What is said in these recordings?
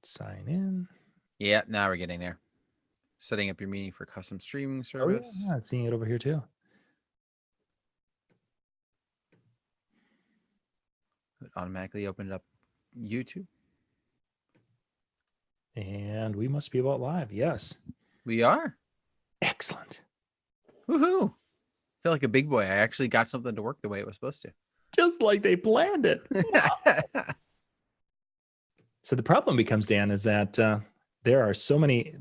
Sign in. Yeah, now we're getting there. Setting up your meeting for custom streaming service. Oh, yeah, seeing it over here too. It automatically opened up YouTube. And we must be about live. Yes. We are. Excellent. Woohoo. I feel like a big boy. I actually got something to work the way it was supposed to. Just like they planned it. Wow. So the problem becomes, Dan, is that there are so many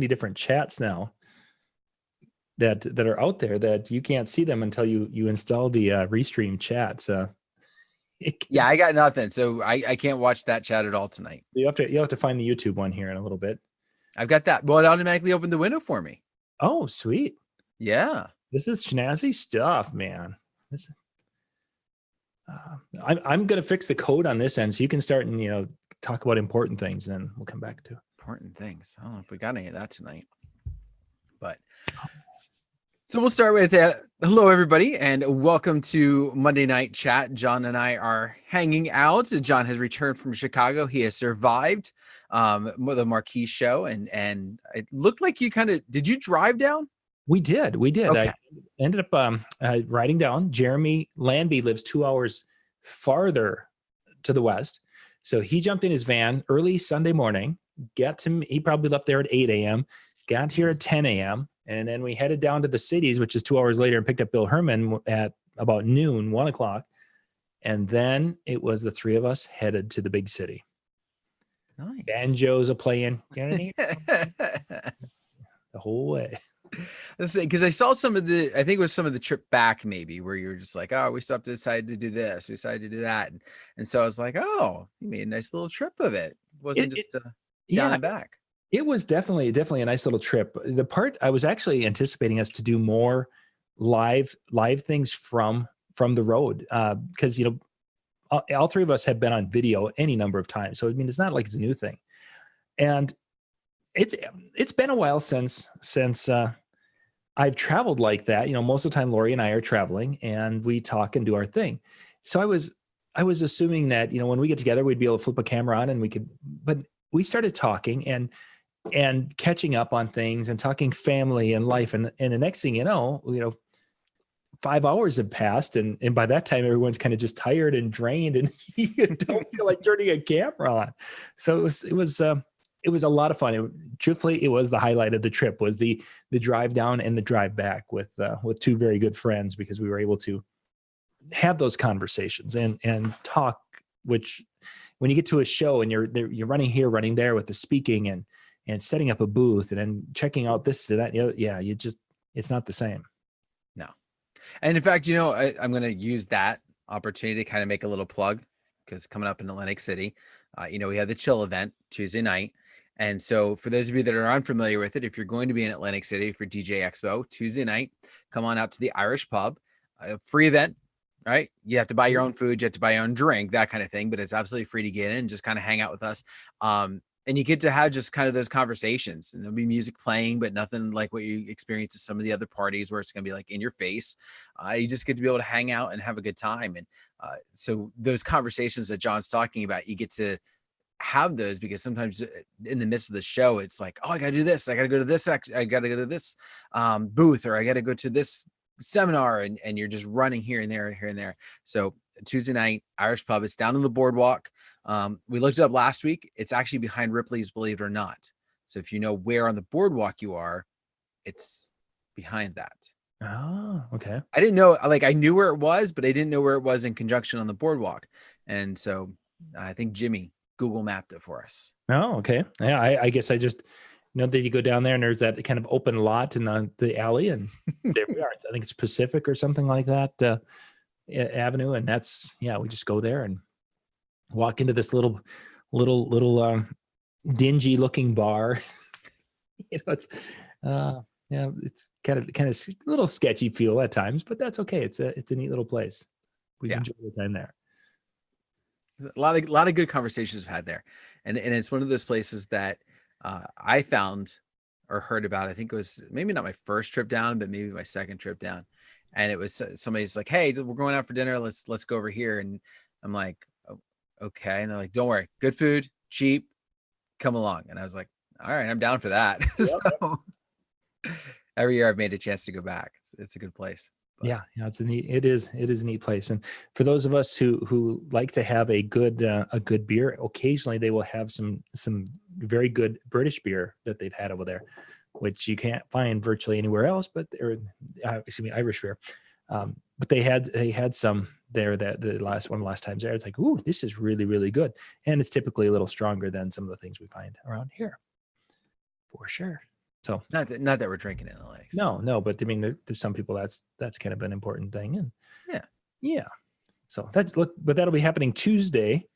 different chats now that are out there that you can't see them until you install the Restream chat. Yeah, I got nothing, so I can't watch that chat at all tonight. You have to find the YouTube one here in a little bit. I've got that. Well, it automatically opened the window for me. Oh, sweet. Yeah. This is snazzy stuff, man. This. I'm going to fix the code on this end, so you can start and talk about important things. Then we'll come back to important things. I don't know if we got any of that tonight, but so we'll start with hello everybody and welcome to Monday Night Chat. John and I are hanging out. John has returned from Chicago. He has survived the Marquee show, and it looked like you did you drive down? We did. Okay. I ended up riding down. Jeremy Landby lives 2 hours farther to the west. So he jumped in his van early Sunday morning, he probably left there at 8 a.m., got here at 10 a.m., and then we headed down to the cities, which is 2 hours later, and picked up Bill Herman at about noon, 1 o'clock. And then it was the three of us headed to the big city. Nice. Banjos are playing the whole way. Because I saw some of the trip back maybe where you were just like, oh, we decided to do this, we decided to do that, and so I was like, oh, you made a nice little trip of it. It wasn't just down and back. It was definitely a nice little trip. The part I was actually anticipating us to do more live things from the road, because all three of us have been on video any number of times, so I mean it's not like it's a new thing, and it's been a while since I've traveled like that. Most of the time Lori and I are traveling and we talk and do our thing. So I was assuming that, when we get together, we'd be able to flip a camera on but we started talking and catching up on things and talking family and life. And the next thing 5 hours have passed. And by that time, everyone's kind of just tired and drained and you don't feel like turning a camera on. So it was a lot of fun. Truthfully, it was the highlight of the trip, was the drive down and the drive back with two very good friends, because we were able to have those conversations and talk, which when you get to a show and you're running here, running there with the speaking and setting up a booth and then checking out this and that, it's not the same. No. And in fact, I'm going to use that opportunity to kind of make a little plug, because coming up in Atlantic City, we have the Chill event Tuesday night. And so for those of you that are unfamiliar with it, if you're going to be in Atlantic City for DJ Expo Tuesday night, come on out to the Irish Pub, a free event, right? You have to buy your own food, you have to buy your own drink, that kind of thing, but it's absolutely free to get in, just kind of hang out with us. And you get to have just kind of those conversations, and there'll be music playing, but nothing like what you experience at some of the other parties where it's going to be like in your face. You just get to be able to hang out and have a good time. And so those conversations that John's talking about, you get to have those, because sometimes in the midst of the show, it's like, oh, I got to do this. I got to go to this. I got to go to this booth, or I got to go to this seminar. And you're just running here and there, here and there. So Tuesday night, Irish Pub, it's down on the boardwalk. We looked it up last week. It's actually behind Ripley's, believe it or not. So if you know where on the boardwalk you are, it's behind that. Oh, okay. I didn't know, I knew where it was, but I didn't know where it was in conjunction on the boardwalk. And so I think Jimmy Google mapped it for us. Oh, okay. Yeah, I guess I just know that you go down there and there's that kind of open lot in the alley, and there we are. I think it's Pacific or something like that avenue, and we just go there and walk into this little dingy looking bar. It's kind of a little sketchy feel at times, but that's okay. It's a neat little place. We've enjoyed the time there. A lot of good conversations I've had there, and it's one of those places that I found or heard about. I think it was maybe not my first trip down, but maybe my second trip down, and it was somebody's like, "Hey, we're going out for dinner. Let's go over here." And I'm like, oh, "Okay," and they're like, "Don't worry, good food, cheap, come along. And I was like, all right, I'm down for that. Yep. So every year I've made a chance to go back. It's a good place. But Yeah, it is a neat place. And for those of us who like to have a good beer, occasionally they will have some very good British beer that they've had over there, which you can't find virtually anywhere else. But Irish beer. But they had some there that the last times there. It's like, ooh, this is really, really good, and it's typically a little stronger than some of the things we find around here, for sure. So not that we're drinking in LA. So. No, but I mean, there's some people that's kind of an important thing, and yeah. So but that'll be happening Tuesday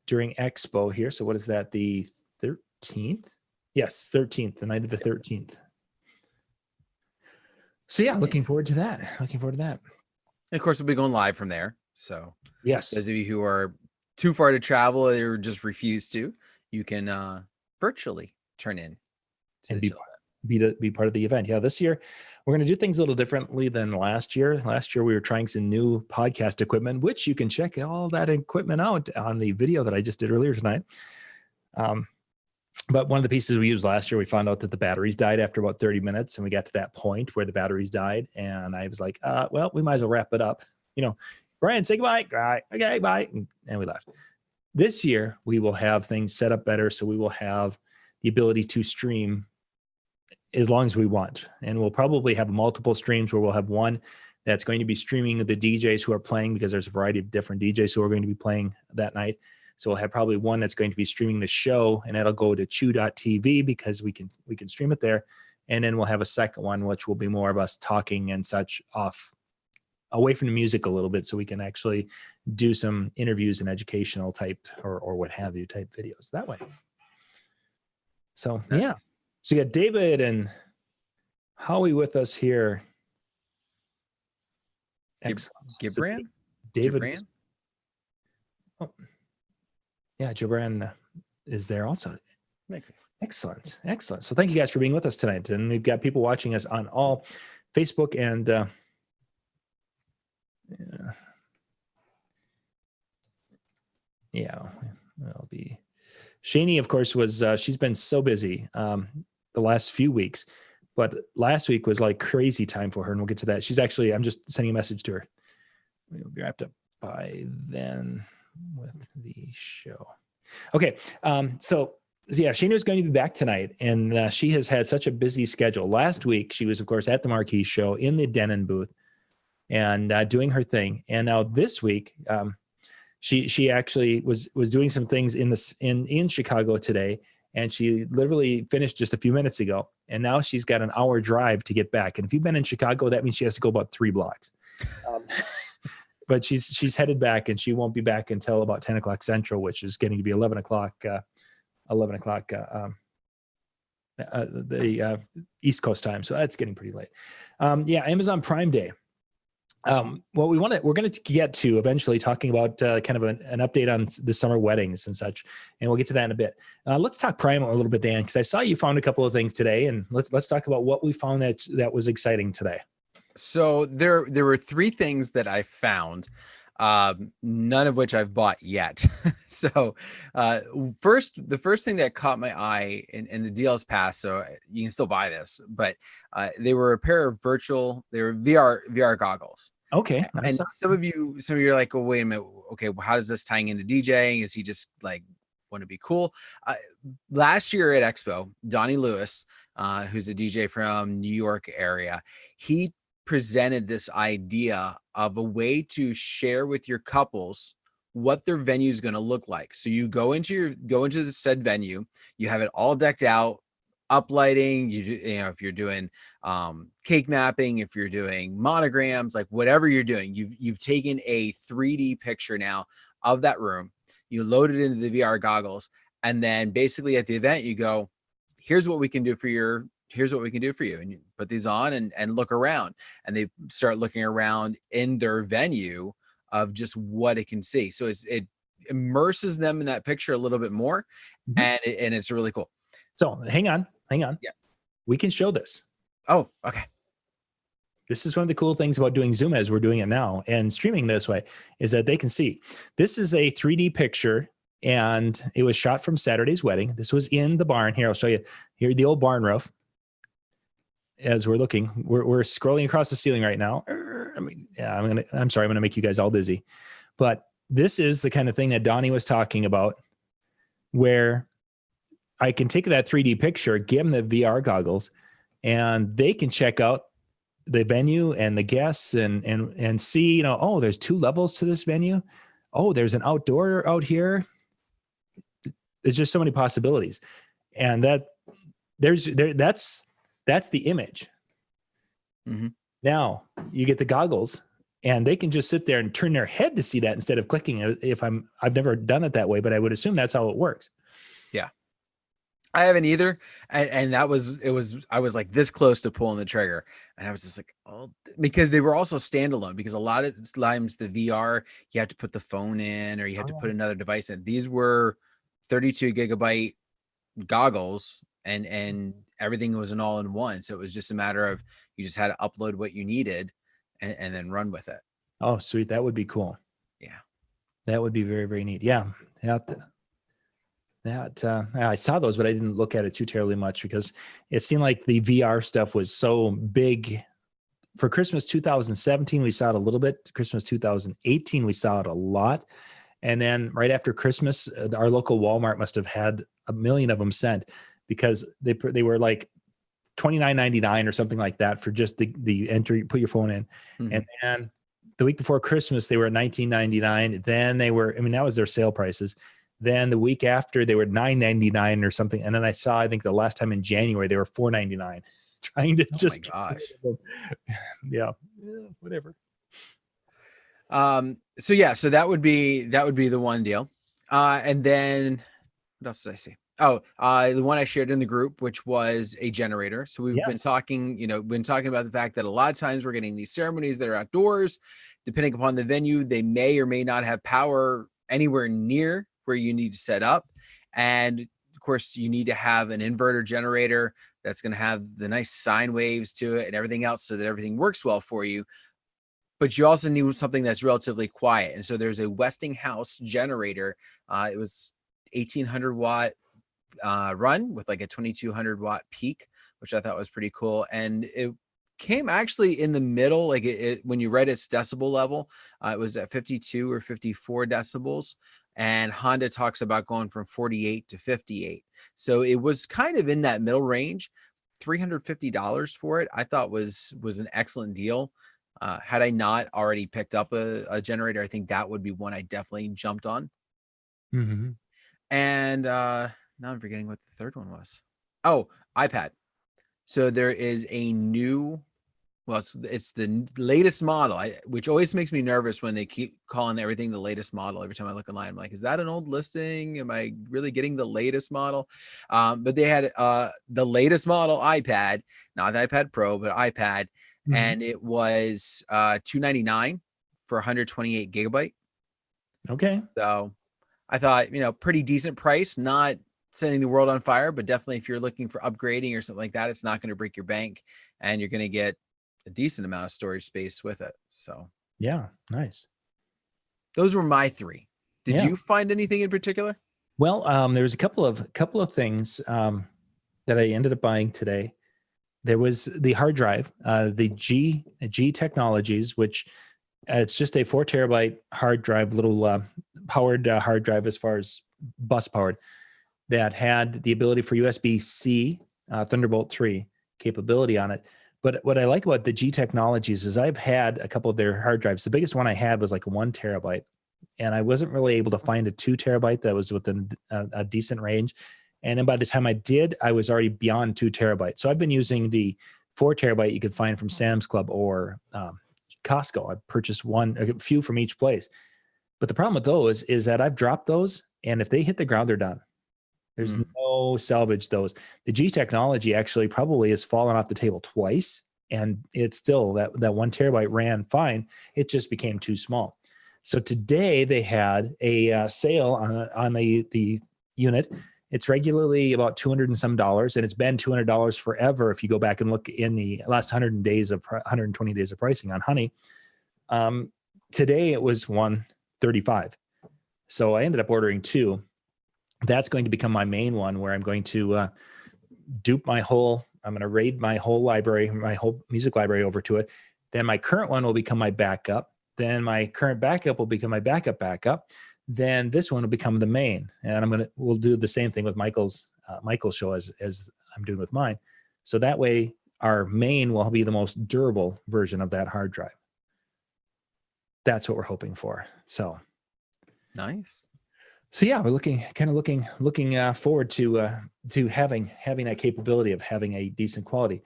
during Expo here. So what is that? The 13th? Yes, 13th, the night of the 13th. So yeah, looking forward to that. And of course, we'll be going live from there. So yes, those of you who are too far to travel or just refuse to, you can virtually turn in to and be part of the event. Yeah, this year we're going to do things a little differently than last year. Last year we were trying some new podcast equipment, which you can check all that equipment out on the video that I just did earlier tonight. But one of the pieces we used last year, we found out that the batteries died after about 30 minutes, and we got to that point where the batteries died, and I was like, well, we might as well wrap it up. Brian, say goodbye. All right, okay, bye. And we left. This year, we will have things set up better, so we will have the ability to stream as long as we want. And we'll probably have multiple streams where we'll have one that's going to be streaming the DJs who are playing, because there's a variety of different DJs who are going to be playing that night. So we'll have probably one that's going to be streaming the show, and that'll go to chew.tv because we can stream it there. And then we'll have a second one, which will be more of us talking and such away from the music a little bit, so we can actually do some interviews and educational type or what have you type videos that way. So nice. Yeah. So you got David and Howie with us here. Excellent. Gibran? So David. Gibran? Oh. Yeah, Gibran is there also. Thank you. Excellent. So thank you guys for being with us tonight. And we've got people watching us on all Facebook and I'll be. Shani, of course, was she's been so busy the last few weeks, but last week was like crazy time for her, and we'll get to that. She's actually, I'm just sending a message to her. We'll be wrapped up by then with the show. Okay, so yeah, Shana is going to be back tonight, and she has had such a busy schedule. Last week, she was, of course, at the Marquee Show in the Denon booth and doing her thing. And now this week, she actually was doing some things in Chicago today, and she literally finished just a few minutes ago. And now she's got an hour drive to get back. And if you've been in Chicago, that means she has to go about 3 blocks. But she's headed back, and she won't be back until about 10 o'clock Central, which is getting to be 11 o'clock. The East Coast time. So that's getting pretty late. Amazon Prime Day. What we're going to get to eventually talking about kind of an update on the summer weddings and such, and we'll get to that in a bit. Let's talk Prime a little bit, Dan, because I saw you found a couple of things today, and let's talk about what we found that was exciting today. So there were 3 things that I found, none of which I've bought yet. So the first thing that caught my eye, and the deal is passed, so you can still buy this, but they were a pair of VR goggles. Okay. And some of you are like, well, wait a minute. Okay, well, how does this tying into DJing? Is he just like want to be cool? Last year at Expo, Donnie Lewis, who's a DJ from New York area, he presented this idea of a way to share with your couples what their venue is going to look like. So you go into the said venue, you have it all decked out, uplighting, if you're doing cake mapping, if you're doing monograms, like whatever you're doing, you've taken a 3D picture now of that room, you load it into the VR goggles, and then basically at the event you go, here's what we can do for you. And you put these on and look around, and they start looking around in their venue of just what it can see. So it immerses them in that picture a little bit more. Mm-hmm. and it's really cool. So hang on. Yeah. We can show this. Oh, okay. This is one of the cool things about doing Zoom as we're doing it now and streaming this way, is that they can see. This is a 3D picture and it was shot from Saturday's wedding. This was in the barn. Here, I'll show you. Here, the old barn roof. As we're looking, we're scrolling across the ceiling right now. I mean, yeah, I'm sorry, I'm gonna make you guys all dizzy, but this is the kind of thing that Donnie was talking about, where I can take that 3D picture, give them the VR goggles, and they can check out the venue and the guests and see, you know, oh, there's 2 levels to this venue. Oh, there's an outdoor out here. There's just so many possibilities. And that's the image. Mm-hmm. Now you get the goggles and they can just sit there and turn their head to see that instead of clicking. I've never done it that way, but I would assume that's how it works. Yeah. I haven't either. And I was like this close to pulling the trigger, and I was just like, oh, because they were also standalone, because a lot of times the VR, you have to put the phone in or you have to put another device in. These were 32 gigabyte goggles, and everything was an all-in-one. So it was just a matter of, you just had to upload what you needed and then run with it. Oh, sweet. That would be cool. Yeah. That would be very, very neat. Yeah. I saw those, but I didn't look at it too terribly much because it seemed like the VR stuff was so big. For Christmas 2017, we saw it a little bit. Christmas 2018, we saw it a lot. And then right after Christmas, our local Walmart must have had 1 million of them sent, because they were like $29.99 or something like that for just the entry, put your phone in. Mm-hmm. And then the week before Christmas, they were at $19.99. Then they were, that was their sale prices. Then the week after, they were $9.99 or something. And then I think the last time in January, they were $4.99. Trying to just. Oh my gosh. Yeah, whatever. So that would be the one deal. And then what else did I see? Oh, the one I shared in the group, which was a generator. So we've been talking about the fact that a lot of times we're getting these ceremonies that are outdoors. Depending upon the venue, they may or may not have power anywhere near where you need to set up. And of course, you need to have an inverter generator that's going to have the nice sine waves to it and everything else, so that everything works well for you. But you also need something that's relatively quiet. And so there's a Westinghouse generator. It was 1800 watt run with like a 2200 watt peak, which I thought was pretty cool. And it came actually in the middle, like when you read its decibel level, it was at 52 or 54 decibels. And Honda talks about going from 48 to 58. So it was kind of in that middle range. $350 for it, I thought was an excellent deal. Had I not already picked up a generator, I think that would be one I definitely jumped on. Mm-hmm. And now I'm forgetting what the third one was. Oh, iPad. So there is a new, well, it's the latest model, which always makes me nervous when they keep calling everything the latest model. Every time I look online, I'm like, is that an old listing? Am I really getting the latest model? But they had the latest model iPad, not the iPad Pro, but iPad. Mm-hmm. And it was $299 for 128 gigabyte. Okay. So I thought, pretty decent price, not setting the world on fire, but definitely if you're looking for upgrading or something like that, it's not going to break your bank, and you're going to get a decent amount of storage space with it. So yeah, nice. Those were my 3. Did you find anything in particular? Well, there was a couple of things that I ended up buying today. There was the hard drive, the G Technologies, which it's just a 4 terabyte hard drive, little powered hard drive as far as bus powered, that had the ability for USB-C, Thunderbolt 3 capability on it. But what I like about the G Technologies is I've had a couple of their hard drives. The biggest one I had was like 1 terabyte, and I wasn't really able to find a 2 terabyte that was within a decent range. And then by the time I did, I was already beyond 2 terabytes. So I've been using the 4 terabyte you could find from Sam's Club or Costco. I purchased a few from each place. But the problem with those is that I've dropped those, and if they hit the ground, they're done. There's no salvage those. The G Technology actually probably has fallen off the table twice, and it's still that 1 terabyte ran fine. It just became too small. So today they had a sale on the unit. It's regularly about $200 and some, and it's been $200 forever. If you go back and look in the last 120 days of pricing on Honey, today it was $135. So I ended up ordering 2. that's going to become my main one, where I'm going to dupe I'm going to raid my whole library, my whole music library over to it. Then my current one will become my backup. Then my current backup will become my backup. Then this one will become the main. And we'll do the same thing with Michael's show as I'm doing with mine. So that way our main will be the most durable version of that hard drive. That's what we're hoping for. So nice. So yeah, we're looking forward to having that capability of having a decent quality.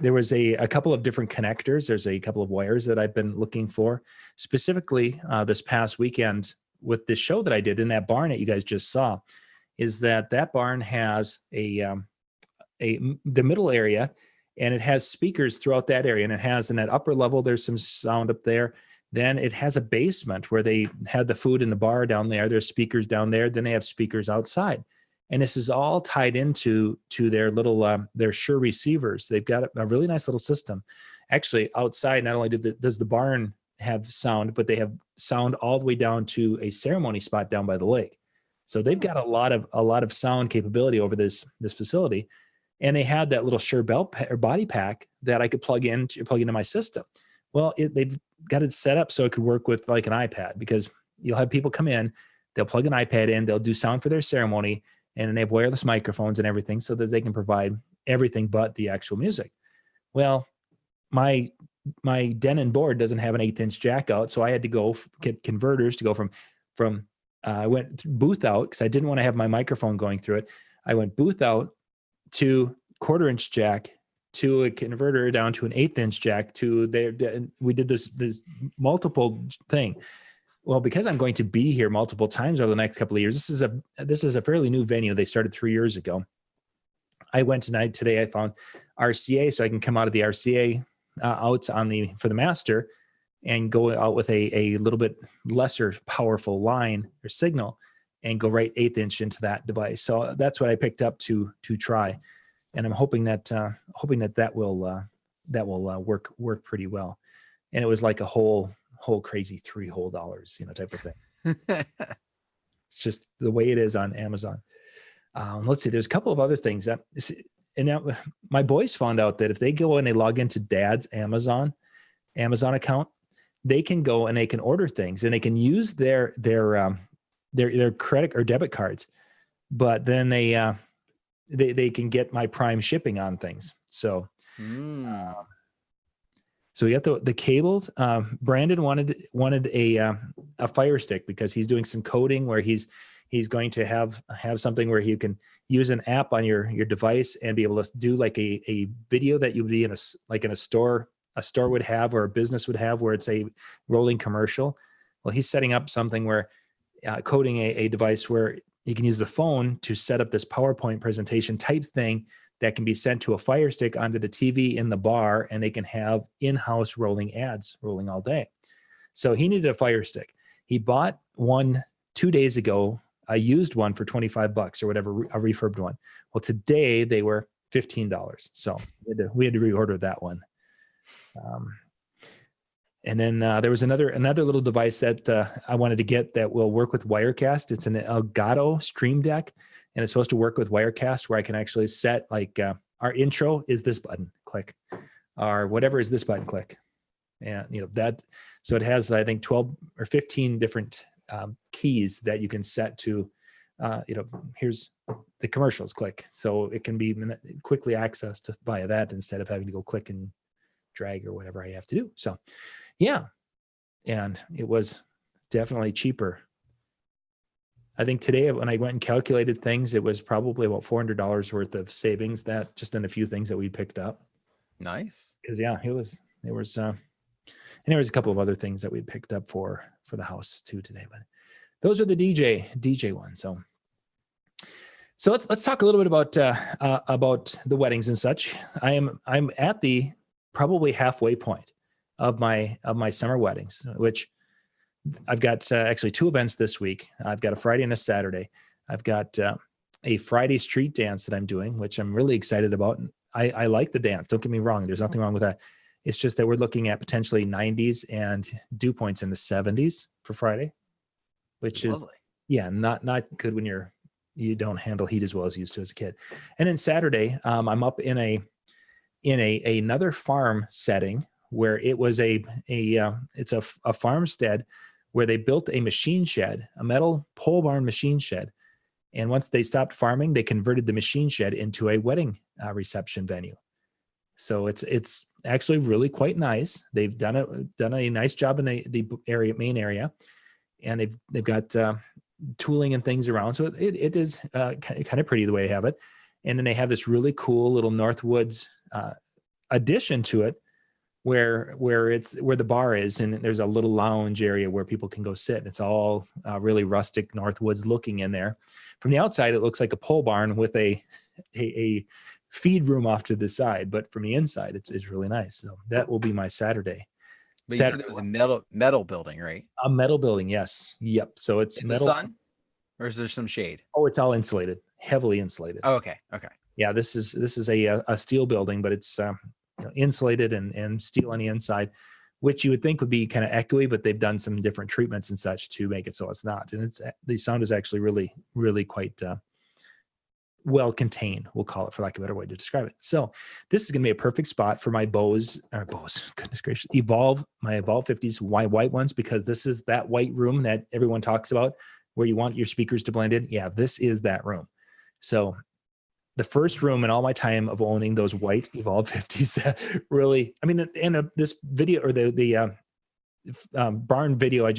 There was a couple of different connectors. There's a couple of wires that I've been looking for, specifically this past weekend with this show that I did in that barn that you guys just saw. Is that barn has the middle area, and it has speakers throughout that area, and it has in that upper level there's some sound up there. Then it has a basement where they had the food in the bar down there. There's speakers down there. Then they have speakers outside. And this is all tied into their little, their Shure receivers. They've got a really nice little system. Actually, outside, not only does the barn have sound, but they have sound all the way down to a ceremony spot down by the lake. So they've got a lot of sound capability over this facility. And they had that little Shure belt or body pack that I could plug into my system. Well, they've got it set up so it could work with like an iPad, because you'll have people come in, they'll plug an iPad in, they'll do sound for their ceremony, and they have wireless microphones and everything so that they can provide everything but the actual music. Well, my Denon board doesn't have an 1/8-inch jack out, so I had to go get converters to go from I went booth out because I didn't want to have my microphone going through it. I went booth out to 1/4-inch jack to a converter down to an 1/8-inch jack to there. We did this multiple thing. Well, because I'm going to be here multiple times over the next couple of years, this is a fairly new venue. They started 3 years ago. I went today. I found RCA, so I can come out of the RCA out for the master and go out with a little bit lesser powerful line or signal and go right 1/8-inch into that device. So that's what I picked up to try. And I'm hoping that will work pretty well. And it was like a whole crazy $3 type of thing. It's just the way it is on Amazon. Let's see. There's a couple of other things and now my boys found out that if they go and they log into Dad's Amazon account, they can go and they can order things and they can use their credit or debit cards, but then they can get my Prime shipping on things. So, so we got the cables. Brandon wanted a Fire Stick because he's doing some coding where he's going to have something where you can use an app on your device and be able to do like a video that you would be in a store would have, or a business would have, where it's a rolling commercial. Well, he's setting up something where coding a device where you can use the phone to set up this PowerPoint presentation type thing that can be sent to a Fire Stick onto the TV in the bar, and they can have in-house rolling ads rolling all day. So he needed a Fire Stick. He bought one 2 days ago, a used one for $25 or whatever, a refurbed one. Well, today they were $15. So we had to reorder that one. And then there was another little device that I wanted to get that will work with Wirecast. It's an Elgato Stream Deck, and it's supposed to work with Wirecast, where I can actually set like our intro is this button, click, or whatever is this button, click. And that, so it has, I think, 12 or 15 different keys that you can set to, here's the commercials, click. So it can be quickly accessed via that instead of having to go click and drag or whatever I have to do. So yeah. And it was definitely cheaper. I think today when I went and calculated things, it was probably about $400 worth of savings, that just in a few things that we picked up. Nice. Because there was a couple of other things that we picked up for the house too today, but those are the DJ ones. So let's talk a little bit about the weddings and such. I'm at the probably halfway point of my summer weddings, which I've got actually 2 events this week. I've got a Friday and a Saturday. I've got a Friday street dance that I'm doing, which I'm really excited about. I like the dance. Don't get me wrong. There's nothing wrong with that. It's just that we're looking at potentially 90s and dew points in the 70s for Friday, which is Yeah, not good when you don't handle heat as well as you used to as a kid. And then Saturday, I'm up in another farm setting where it was it's a farmstead where they built a machine shed, a metal pole barn machine shed. And once they stopped farming, they converted the machine shed into a wedding reception venue. So it's actually really quite nice. They've done a nice job in the main area, and they've got tooling and things around. So it is kind of pretty the way they have it. And then they have this really cool little Northwoods addition to it, where the bar is, and there's a little lounge area where people can go sit. It's all really rustic Northwoods looking in there. From the outside, it looks like a pole barn with a feed room off to the side, but from the inside, it's really nice. So that will be my Saturday. But you said it was a metal building, right? A metal building, yes. Yep. So it's in metal. The sun, or is there some shade? Oh, it's all insulated, heavily insulated. Oh, okay. Yeah, this is a steel building, but it's insulated and steel on the inside, which you would think would be kind of echoey, but they've done some different treatments and such to make it so it's not. And the sound is actually really, really quite well contained, we'll call it, for lack of a better way to describe it. So this is going to be a perfect spot for my Bose, goodness gracious, my Evolve 50s white ones, because this is that white room that everyone talks about where you want your speakers to blend in. Yeah, this is that room. So the first room in all my time of owning those white Evolve 50s that really, I mean, in this video, or the barn video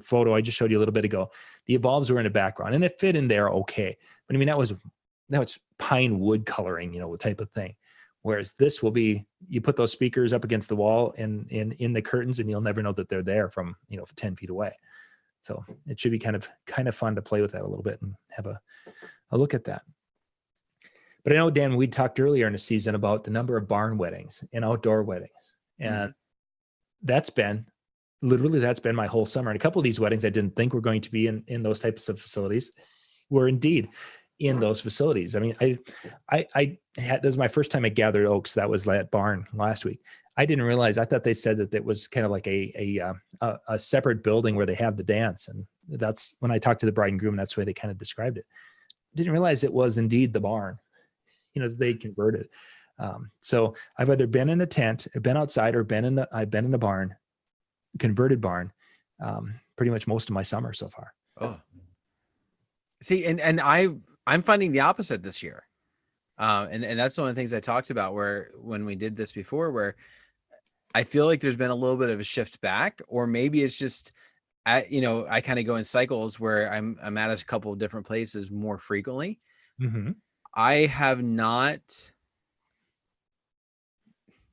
photo I just showed you a little bit ago, the Evolves were in the background and it fit in there okay. But I mean, that was pine wood coloring, type of thing. Whereas this will be, you put those speakers up against the wall and in the curtains, and you'll never know that they're there from 10 feet away. So it should be kind of fun to play with that a little bit and have a look at that. But I know, Dan, we talked earlier in the season about the number of barn weddings and outdoor weddings. And that's been my whole summer. And a couple of these weddings I didn't think were going to be in those types of facilities were indeed in those facilities. I mean, this was my first time at Gathered Oaks. That was that barn last week. I didn't realize, I thought they said that it was kind of like a separate building where they have the dance. And that's when I talked to the bride and groom, that's the way they kind of described it. Didn't realize it was indeed the barn, they converted. So I've either been in a tent, been outside, or I've been in a barn, converted barn, pretty much most of my summer so far. Oh, see, and I'm finding the opposite this year. And that's one of the things I talked about when we did this before, where I feel like there's been a little bit of a shift back, or maybe it's just, I kind of go in cycles where I'm at a couple of different places more frequently. Mm-hmm. I have not,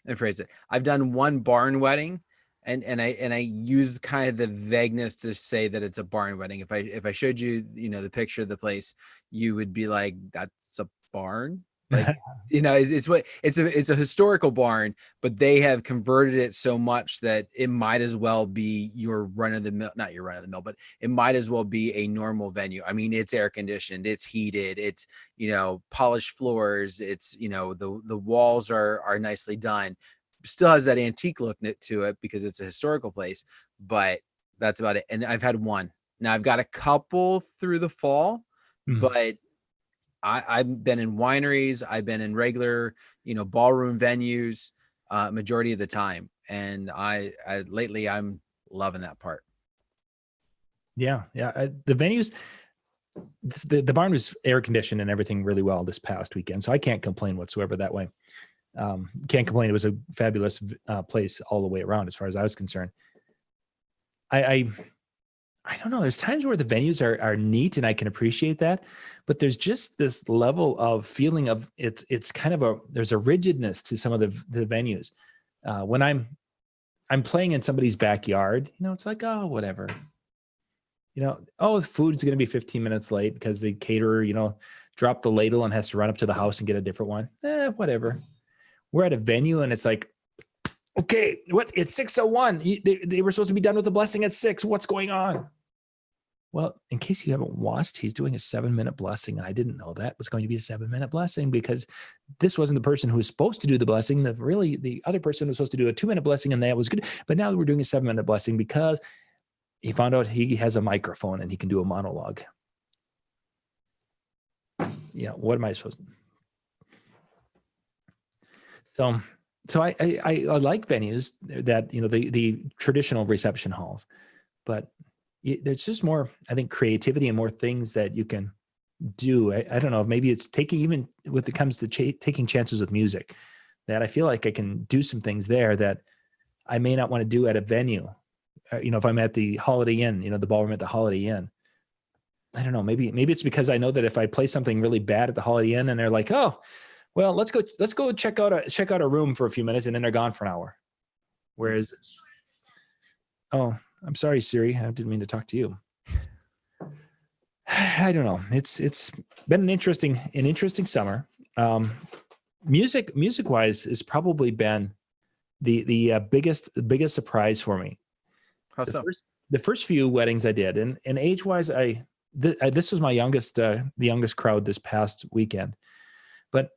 and phrase it, I've done one barn wedding, and I use kind of the vagueness to say that it's a barn wedding. If I showed you, the picture of the place, you would be like, that's a barn. Like, it's a historical barn, but they have converted it so much that it might as well be your run of the mill, not your run of the mill, but it might as well be a normal venue. I mean, it's air conditioned, it's heated, it's, polished floors. It's, the walls are nicely done. Still has that antique look to it because it's a historical place, but that's about it. And I've had one. Now I've got a couple through the fall, but I've been in wineries. I've been in regular, ballroom venues, majority of the time. And I lately I'm loving that part. Yeah. The venues, the barn was air conditioned and everything really well this past weekend. So I can't complain whatsoever that way. Can't complain. It was a fabulous place all the way around as far as I was concerned. I don't know. There's times where the venues are neat and I can appreciate that, but there's just this level of feeling of it's kind of there's a rigidness to some of the venues. When I'm playing in somebody's backyard, it's like, oh, whatever. The food's going to be 15 minutes late because the caterer, dropped the ladle and has to run up to the house and get a different one. Whatever. We're at a venue and it's like, okay, what? It's 6:01. They were supposed to be done with the blessing at 6. What's going on? Well, in case you haven't watched, he's doing a 7-minute blessing. And I didn't know that was going to be a 7-minute blessing because this wasn't the person who was supposed to do the blessing. The other person was supposed to do a 2-minute blessing and that was good. But now we're doing a 7-minute blessing because he found out he has a microphone and he can do a monologue. what am I supposed to? So I like venues that, the traditional reception halls, but there's just more, I think, creativity and more things that you can do. I don't know, maybe it's taking, even when it comes to taking chances with music, that I feel like I can do some things there that I may not want to do at a venue. If I'm at the Holiday Inn, the ballroom at the Holiday Inn, I don't know, maybe it's because I know that if I play something really bad at the Holiday Inn and they're like, oh, well, let's go check out a room for a few minutes, and then they're gone for an hour. Whereas, oh, I'm sorry, Siri, I didn't mean to talk to you. I don't know. It's been an interesting summer. Music wise has probably been the biggest surprise for me. How so? The first few weddings I did, and age wise, this was my youngest, the youngest crowd this past weekend. But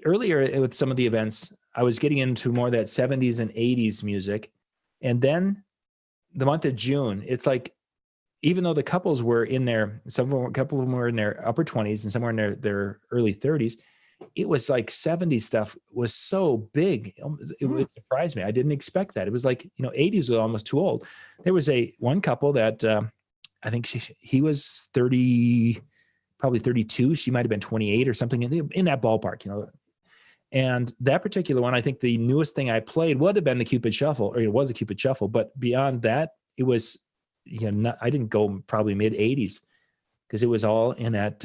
earlier with some of the events, I was getting into more of that 70s and 80s music, and then the month of June, it's like, even though the couples were in a couple of them were in their upper 20s and some were in their early 30s, it was like 70s stuff was so big. It surprised me. I didn't expect that. It was like, 80s was almost too old. There was one couple that I think he was 30, probably 32. She might've been 28 or something in that ballpark, And that particular one, I think the newest thing I played would have been the Cupid Shuffle, or it was a Cupid Shuffle. But beyond that, it was, I didn't go probably mid 80s, because it was all in that,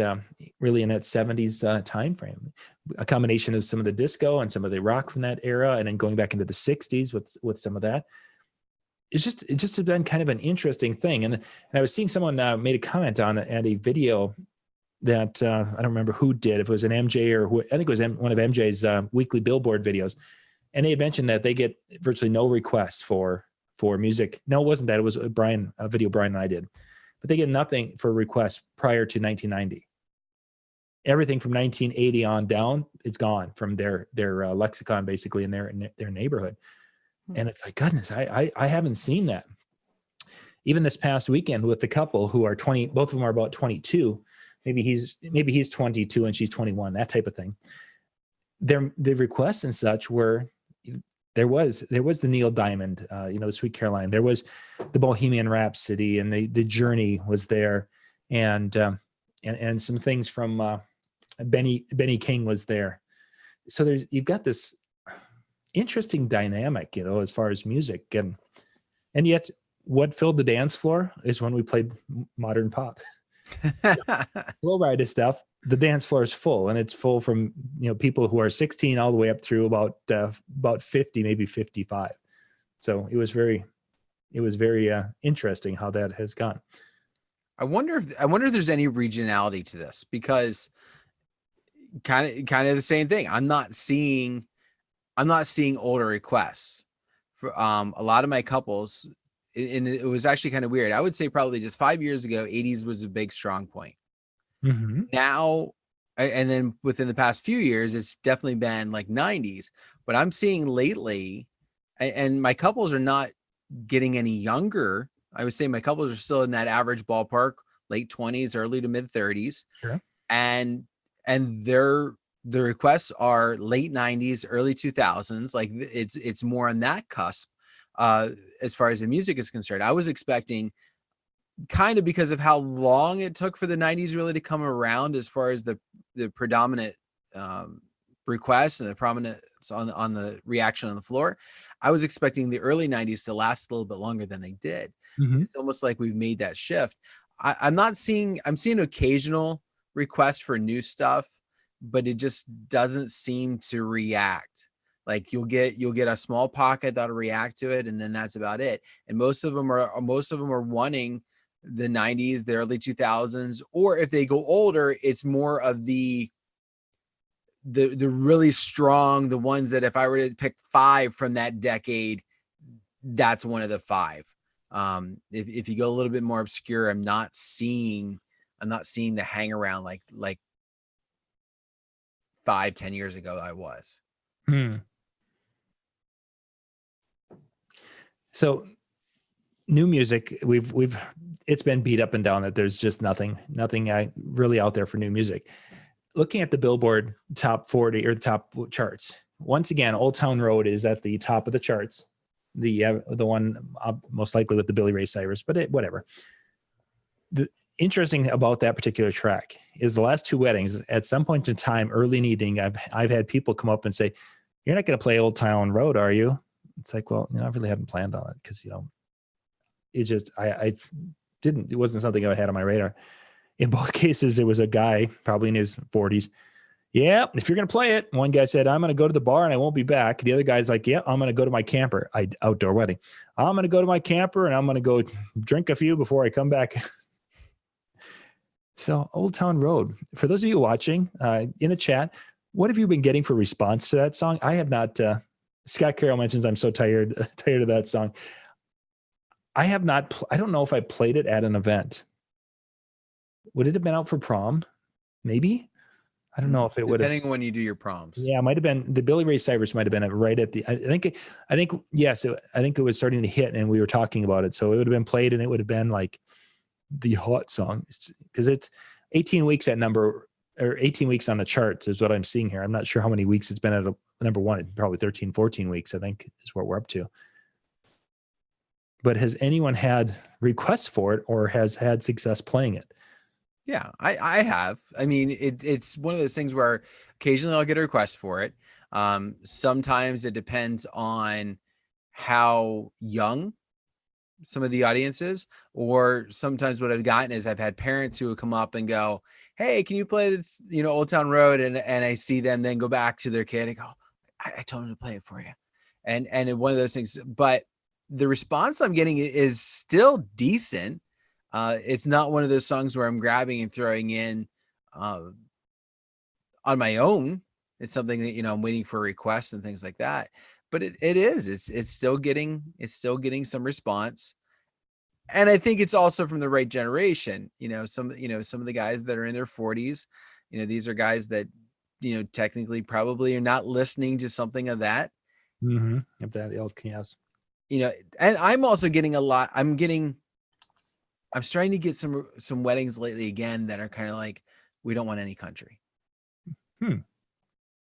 really in that 70s time frame, a combination of some of the disco and some of the rock from that era, and then going back into the 60s with some of that. It just has been kind of an interesting thing. And I was seeing someone made a comment on a video that I don't remember who did, if it was an MJ or who, I think it was one of MJ's weekly Billboard videos. And they had mentioned that they get virtually no requests for music. No, it wasn't that. It was a video Brian and I did. But they get nothing for requests prior to 1990. Everything from 1980 on down, it's gone from their lexicon, basically, in their neighborhood. And it's like, goodness, I haven't seen that. Even this past weekend with the couple who are 20, both of them are about 22. Maybe he's 22 and she's 21, that type of thing. The requests and such were, there was the Neil Diamond, the Sweet Caroline. There was the Bohemian Rhapsody, and the Journey was there, and some things from Benny King was there. So you've got this interesting dynamic, as far as music, and yet what filled the dance floor is when we played modern pop. Low rider stuff. The dance floor is full, and it's full from people who are 16 all the way up through about 50, maybe 55. So it was very interesting how that has gone. I wonder if there's any regionality to this, because kind of the same thing. I'm not seeing older requests for a lot of my couples. And it was actually kind of weird. I would say probably just 5 years ago, 80s was a big strong point. Mm-hmm. Now, and then within the past few years, it's definitely been like 90s. But I'm seeing lately, and my couples are not getting any younger. I would say my couples are still in that average ballpark, late 20s, early to mid 30s. Sure. And the requests are late 90s, early 2000s. Like it's more on that cusp. As far as the music is concerned, I was expecting, kind of because of how long it took for the 90s really to come around, as far as the predominant requests and the prominence on the reaction on the floor, I was expecting the early 90s to last a little bit longer than they did. Mm-hmm. It's almost like we've made that shift. I'm seeing occasional requests for new stuff, but it just doesn't seem to react. Like you'll get a small pocket that'll react to it, and then that's about it. And most of them are wanting the 90s, the early 2000s, or if they go older, it's more of the really strong, the ones that if I were to pick 5 from that decade, that's one of the 5. If you go a little bit more obscure, I'm not seeing the hang around like 5-10 years ago I was. So new music, it's been beat up and down that there's just nothing really out there for new music. looking at the Billboard top 40 or the top charts, once again, Old Town Road is at the top of the charts. The one most likely with the Billy Ray Cyrus, but whatever. The interesting about that particular track is the last two weddings, at some point in time, early in the evening, I've had people come up and say, "You're not going to play Old Town Road, are you?" It's like, well, I really haven't planned on it because, it just, I didn't, it wasn't something I had on my radar. In both cases, it was a guy probably in his 40s. Yeah, if you're going to play it. One guy said, "I'm going to go to the bar and I won't be back." The other guy's like, "Yeah, I'm going to go to my camper." Outdoor wedding. "I'm going to go to my camper and I'm going to go drink a few before I come back." So Old Town Road, for those of you watching in the chat, what have you been getting for response to that song? I have not. Scott Carroll mentions, "I'm so tired of that song." I have not. I don't know if I played it at an event. Would it have been out for prom? Maybe. I don't know if it would have. Depending on when you do your proms. Yeah, it might have been the Billy Ray Cyrus might have been right at the. I think yes. I think it was starting to hit, and we were talking about it. So it would have been played, and it would have been like the hot song because it's 18 weeks at number or 18 weeks on the charts is what I'm seeing here. I'm not sure how many weeks it's been at number one. It's probably 13, 14 weeks. I think is what we're up to. But has anyone had requests for it or has had success playing it? Yeah, I have. I mean, it's one of those things where occasionally I'll get a request for it. Sometimes it depends on how young some of the audience is, or sometimes what I've gotten is I've had parents who would come up and go, "Hey, can you play this, Old Town Road?" And I see them then go back to their kid and go, I told him to play it for you. And one of those things, but the response I'm getting is still decent. It's not one of those songs where I'm grabbing and throwing in on my own. It's something that, I'm waiting for requests and things like that. But it's still getting some response. And I think it's also from the right generation. Some of the guys that are in their 40s, these are guys that, technically probably are not listening to something of that. Mm-hmm. Of that ilk, yes. And I'm also getting I'm starting to get some weddings lately again that are kind of like, we don't want any country.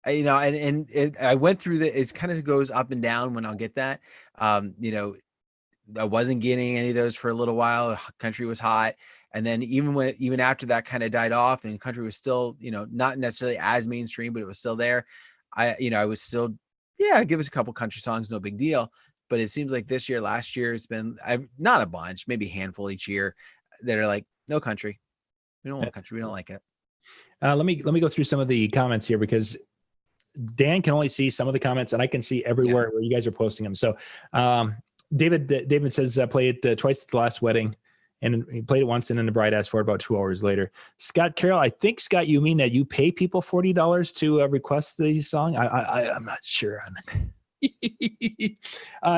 I went through it kind of goes up and down when I'll get that. I wasn't getting any of those for a little while. Country was hot. And then even after that kind of died off and country was still, not necessarily as mainstream, but it was still there. I was still, give us a couple country songs, no big deal. But it seems like last year, it's been not a bunch, maybe a handful each year that are like, no country. We don't want country. We don't like it. Let me go through some of the comments here because Dan can only see some of the comments and I can see everywhere where you guys are posting them. So David says, play it twice at the last wedding. And he played it once and then the bride asked for it about 2 hours later. Scott Carroll, I think, Scott, you mean that you pay people $40 to request the song? I'm not sure on that.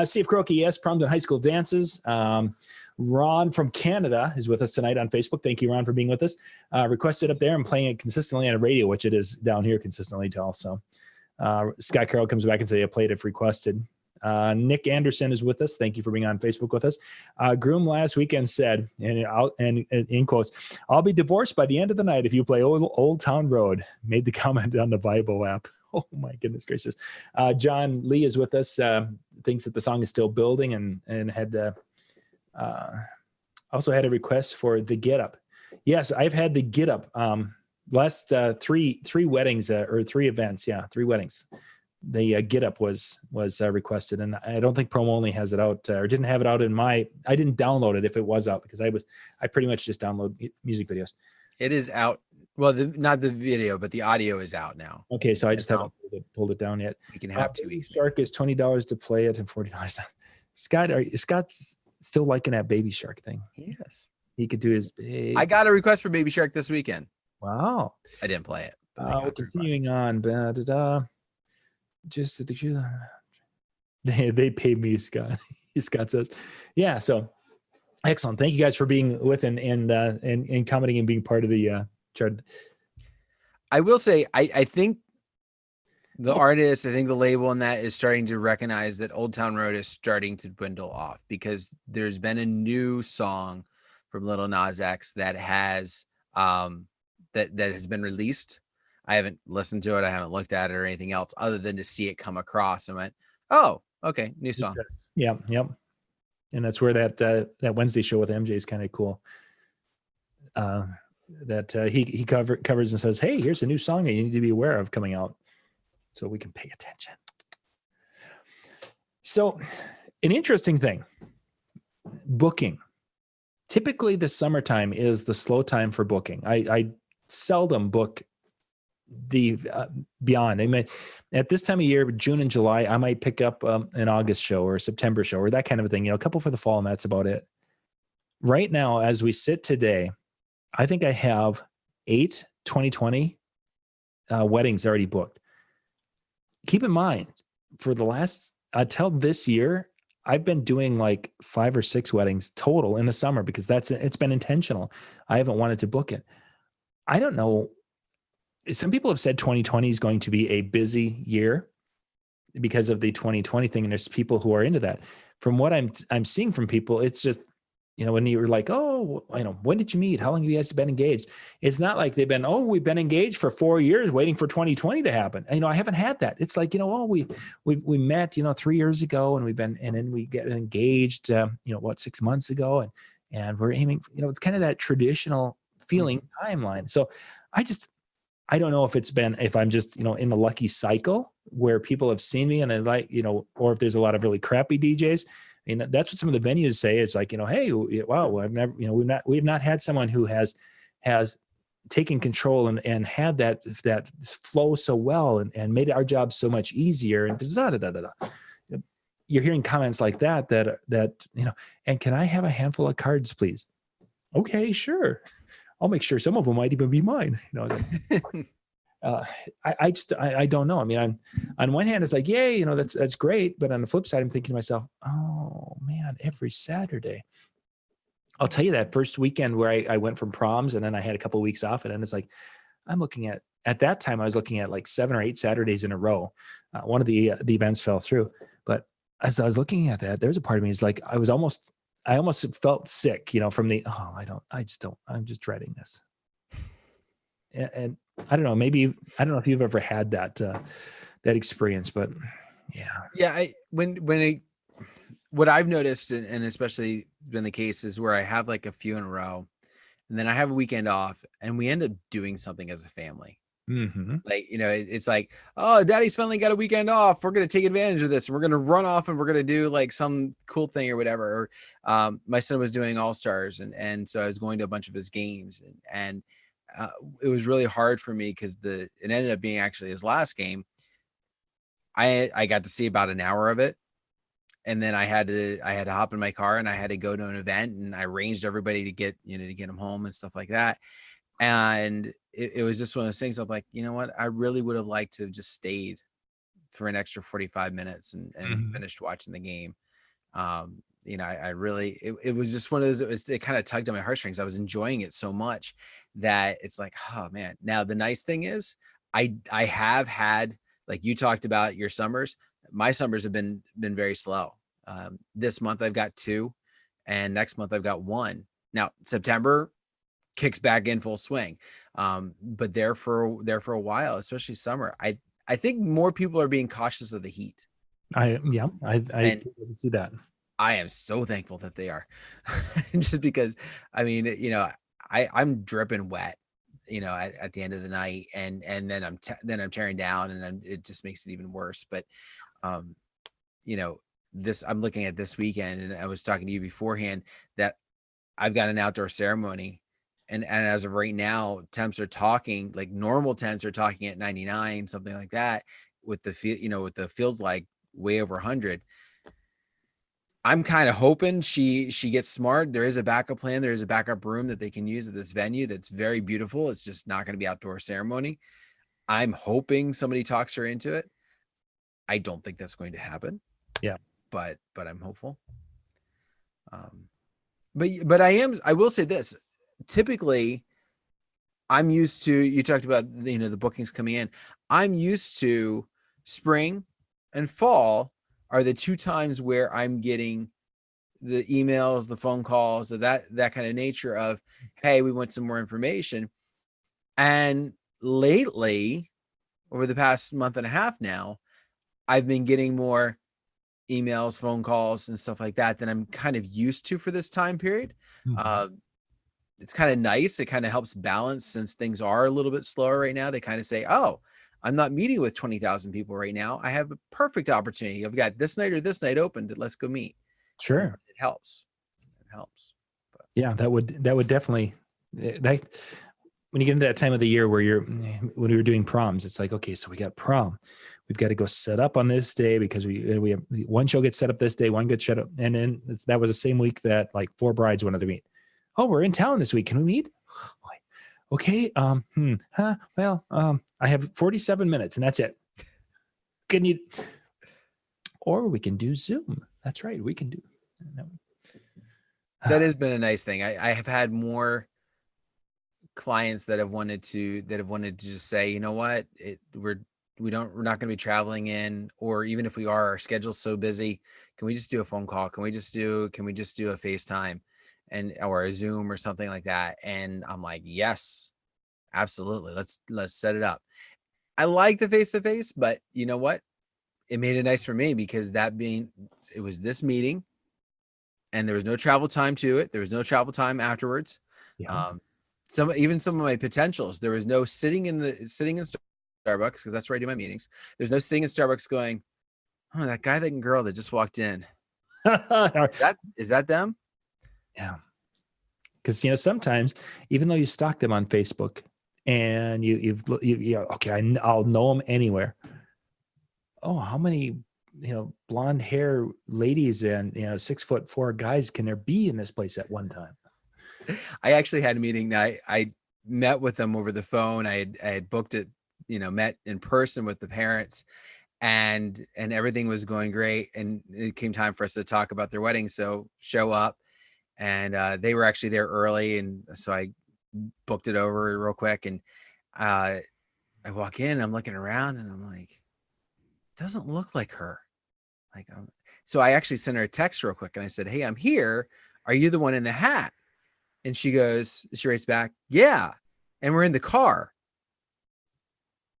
Steve Croakey, yes, prom and high school dances. Ron from Canada is with us tonight on Facebook. Thank you, Ron, for being with us. Requested up there and playing it consistently on the radio, which it is down here consistently too. So Scott Carroll comes back and says, I played if requested. Nick Anderson is with us. Thank you for being on Facebook with us. Groom last weekend said, and in quotes, "I'll be divorced by the end of the night if you play Old Town Road." Made the comment on the Bible app. Oh my goodness gracious. John Lee is with us. Thinks that the song is still building and had also had a request for the Get Up. Yes, I've had the Get Up last three weddings or 3 events. Yeah, 3 weddings. The Get Up was requested, and I don't think Promo Only has it out or didn't have it out I didn't download it if it was out because I pretty much just download music videos. It is out. Well, not the video, but the audio is out now. Okay, so I just haven't pulled it down yet. You can have 2 weeks. Shark is $20 to play it and $40. Scott's still liking that Baby Shark thing? Yes. He could do his. I got a request for Baby Shark this weekend. Wow. I didn't play it. Continuing on. Just they paid me, Scott. Scott says, yeah. So excellent. Thank you guys for being with and commenting and being part of the chart. I will say, I think the artist, I think the label and that is starting to recognize that Old Town Road is starting to dwindle off because there's been a new song from Lil Nas X that has that has been released. I haven't listened to it. I haven't looked at it or anything else other than to see it come across and went, oh, okay, new song. Yeah, yep. And that's where that Wednesday show with MJ is kind of cool. He covers and says, hey, here's a new song that you need to be aware of coming out, so we can pay attention. So an interesting thing, booking. Typically the summertime is the slow time for booking. I seldom book the beyond. I mean, at this time of year, June and July, I might pick up an August show or a September show or that kind of a thing, a couple for the fall, and that's about it. Right now, as we sit today, I think I have 8 2020 weddings already booked. Keep in mind, for the last, until this year, I've been doing like 5 or 6 weddings total in the summer because it's been intentional. I haven't wanted to book it. I don't know. Some people have said 2020 is going to be a busy year because of the 2020 thing. And there's people who are into that. From what I'm seeing from people, it's just, when you were like, oh, when did you meet? How long have you guys been engaged? It's not like they've been, we've been engaged for 4 years waiting for 2020 to happen. And, I haven't had that. It's like, we met, 3 years ago and then we get engaged, 6 months ago and we're aiming, it's kind of that traditional feeling timeline. So I don't know if I'm just, in the lucky cycle where people have seen me and they like, or if there's a lot of really crappy DJs. I mean, that's what some of the venues say. It's like, hey, wow, I've never, we've not had someone who has taken control and had that flow so well and made our job so much easier. And you're hearing comments like that, and can I have a handful of cards, please? Okay, sure. I'll make sure some of them might even be mine. I don't know. I mean, on one hand, it's like, yay, that's great. But on the flip side, I'm thinking to myself, oh man, every Saturday. I'll tell you that first weekend where I went from proms and then I had a couple of weeks off, and then it's like, I'm looking at that time, I was looking at like 7 or 8 Saturdays in a row. One of the events fell through, but as I was looking at that, there's a part of me is like, I almost felt sick, from the, I'm just dreading this. And I don't know, I don't know if you've ever had that experience, but yeah. Yeah. What I've noticed, and especially been the case, is where I have like a few in a row and then I have a weekend off and we end up doing something as a family. Mm-hmm. Like, it's like, oh, daddy's finally got a weekend off. We're going to take advantage of this. And we're going to run off and we're going to do like some cool thing or whatever. Or my son was doing All-Stars. And so I was going to a bunch of his games and it was really hard for me because it ended up being actually his last game. I got to see about an hour of it. And then I had to hop in my car and I had to go to an event and I arranged everybody to get him home and stuff like that. And it was just one of those things. I'm like, you know what? I really would have liked to have just stayed for an extra 45 minutes and Mm-hmm. finished watching the game. I really, it was just one of those, it kind of tugged on my heartstrings. I was enjoying it so much that it's like, oh man. Now the nice thing is I have had, like you talked about your summers, my summers have been very slow. This month I've got 2 and next month I've got 1. Now September kicks back in full swing. But there for a while, especially summer, I think more people are being cautious of the heat. I can see that. I am so thankful that they are. Just because, I mean, I'm dripping wet, at the end of the night and then I'm tearing down and it just makes it even worse. But, I'm looking at this weekend and I was talking to you beforehand that I've got an outdoor ceremony. And as of right now, temps are talking, like normal temps are talking at 99, something like that, with the feels like way over 100. I'm kind of hoping she gets smart. There is a backup plan. There is a backup room that they can use at this venue that's very beautiful. It's just not going to be outdoor ceremony. I'm hoping somebody talks her into it. I don't think that's going to happen. Yeah. But I'm hopeful. But I will say this. Typically, I'm used to, you talked about, the bookings coming in. I'm used to spring and fall are the 2 times where I'm getting the emails, the phone calls, of that kind of nature of, hey, we want some more information. And lately, over the past month and a half now, I've been getting more emails, phone calls, and stuff like that than I'm kind of used to for this time period. Mhm. It's kind of nice. It kind of helps balance, since things are a little bit slower right now, to kind of say, oh, I'm not meeting with 20,000 people right now. I have a perfect opportunity. I've got this night or this night open. Let's go meet. And Sure. it helps. It helps. But Yeah, that would definitely that when you get into that time of the year where when we were doing proms, it's like, okay, so we got prom. We've got to go set up on this day because we have one show gets set up this day, one gets set up. And then that was the same week that like 4 brides wanted to meet. Oh, we're in town this week. Can we meet? Okay. Well, I have 47 minutes and that's it. Can you, or we can do Zoom. That's right. We can do. that has been a nice thing. I have had more clients that have wanted to just say, you know what, we're not going to be traveling in, or even if we are, our schedule's so busy, can we just do a phone call? Can we just do a FaceTime or a Zoom or something like that? And I'm like, yes, absolutely. Let's set it up. I like the face-to-face, but you know what? It made it nice for me because it was this meeting and there was no travel time to it. There was no travel time afterwards. Yeah. Some of my potentials, there was no sitting in Starbucks, because that's where I do my meetings. There's no sitting in Starbucks going, oh, that guy, that girl that just walked in. Is that them? Yeah. Because sometimes even though you stalk them on Facebook and okay, I'll know them anywhere. Oh, how many blonde hair ladies and 6'4" guys can there be in this place at one time? I actually had a meeting that I met with them over the phone. I had booked it, met in person with the parents, and everything was going great. And it came time for us to talk about their wedding. So show up, and they were actually there early. And so I booked it over real quick. And I walk in, I'm looking around and I'm like, doesn't look like her. So I actually sent her a text real quick and I said, hey, I'm here. Are you the one in the hat? And she writes back, yeah. And we're in the car.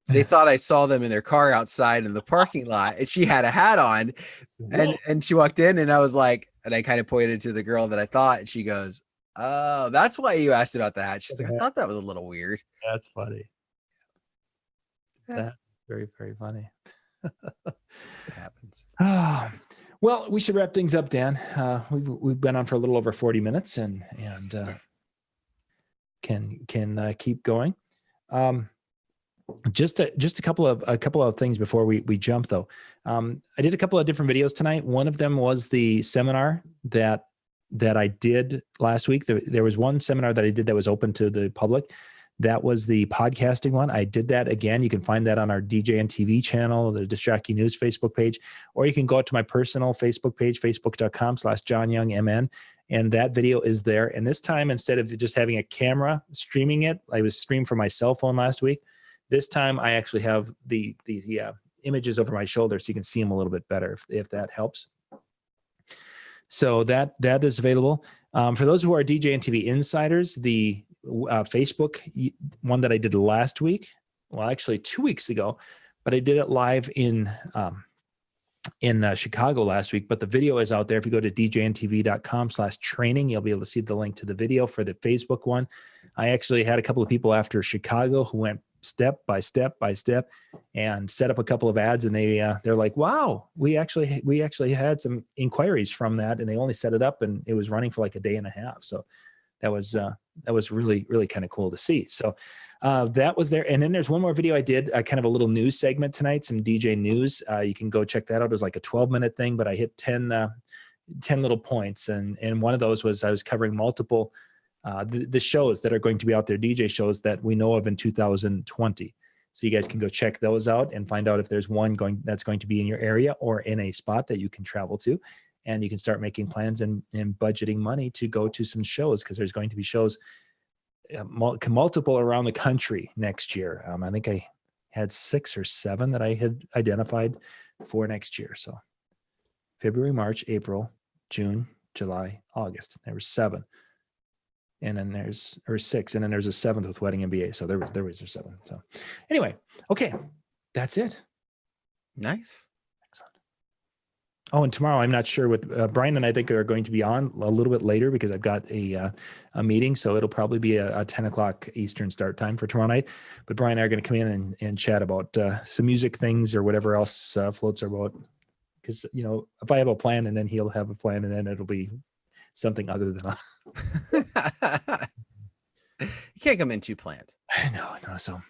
They thought I saw them in their car outside in the parking lot, and she had a hat on. And she walked in, and I was like, and I kind of pointed to the girl that I thought, and she goes, oh, that's why you asked about the hat. She's like, I thought that was a little weird. That's funny. That's very, very funny. It happens. Well, we should wrap things up, Dan. We've been on for a little over 40 minutes and can keep going. Just a couple of things before we jump though. I did a couple of different videos tonight. One of them was the seminar that I did last week. There was one seminar that I did that was open to the public. That was the podcasting one. I did that again. You can find that on our DJNTV channel, the Distract You News Facebook page, or you can go out to my personal Facebook page, facebook.com/JohnYoungMN. And that video is there. And this time, instead of just having a camera streaming it, I was streamed from my cell phone last week. This time I actually have the images over my shoulder so you can see them a little bit better if that helps. So that is available. For those who are DJNTV insiders, the Facebook one that I did last week, well, actually 2 weeks ago, but I did it live in Chicago last week, but the video is out there. If you go to djntv.com/training, you'll be able to see the link to the video for the Facebook one. I actually had a couple of people after Chicago who went step by step and set up a couple of ads, and they're like, wow, we actually had some inquiries from that, and they only set it up and it was running for like a day and a half. So that was really, really kind of cool to see. So that was there. And then there's one more video I did, kind of a little news segment tonight, some DJ news. You can go check that out. It was like a 12-minute thing, but I hit 10 little points. And one of those was I was covering multiple the shows that are going to be out there, DJ shows that we know of in 2020. So you guys can go check those out and find out if there's one that's going to be in your area or in a spot that you can travel to. And you can start making plans and budgeting money to go to some shows, because there's going to be shows multiple around the country next year. I think I had 6 or 7 that I had identified for next year. So February, March, April, June, July, August. There were 7. and then there's, or 6, and then there's a 7th with Wedding MBA. So there was your 7. So anyway, okay, that's it. Nice. Excellent. Oh, and tomorrow, I'm not sure with Brian and I think are going to be on a little bit later because I've got a meeting. So it'll probably be a 10 o'clock Eastern start time for tomorrow night. But Brian and I are going to come in and chat about some music things or whatever else floats our boat. Because, you know, if I have a plan and then he'll have a plan and then it'll be something other than You can't come in too planned. No. So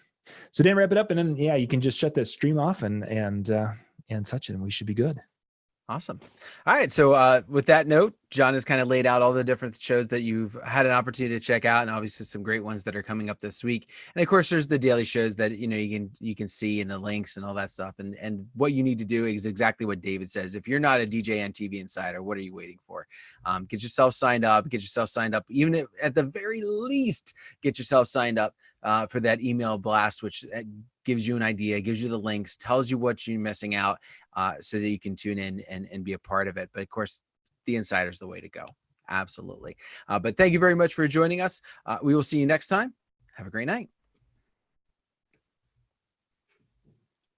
Dan, wrap it up, and then you can just shut the stream off and such, and we should be good. Awesome. All right. So with that note, John has kind of laid out all the different shows that you've had an opportunity to check out, and obviously some great ones that are coming up this week. And of course, there's the daily shows that you can see in the links and all that stuff. And what you need to do is exactly what David says. If you're not a DJNTV insider, what are you waiting for? Get yourself signed up. Even if, at the very least, get yourself signed up for that email blast, which gives you an idea, gives you the links, tells you what you're missing out, so that you can tune in and be a part of it. But of course, the insider's the way to go. Absolutely. But thank you very much for joining us. We will see you next time. Have a great night.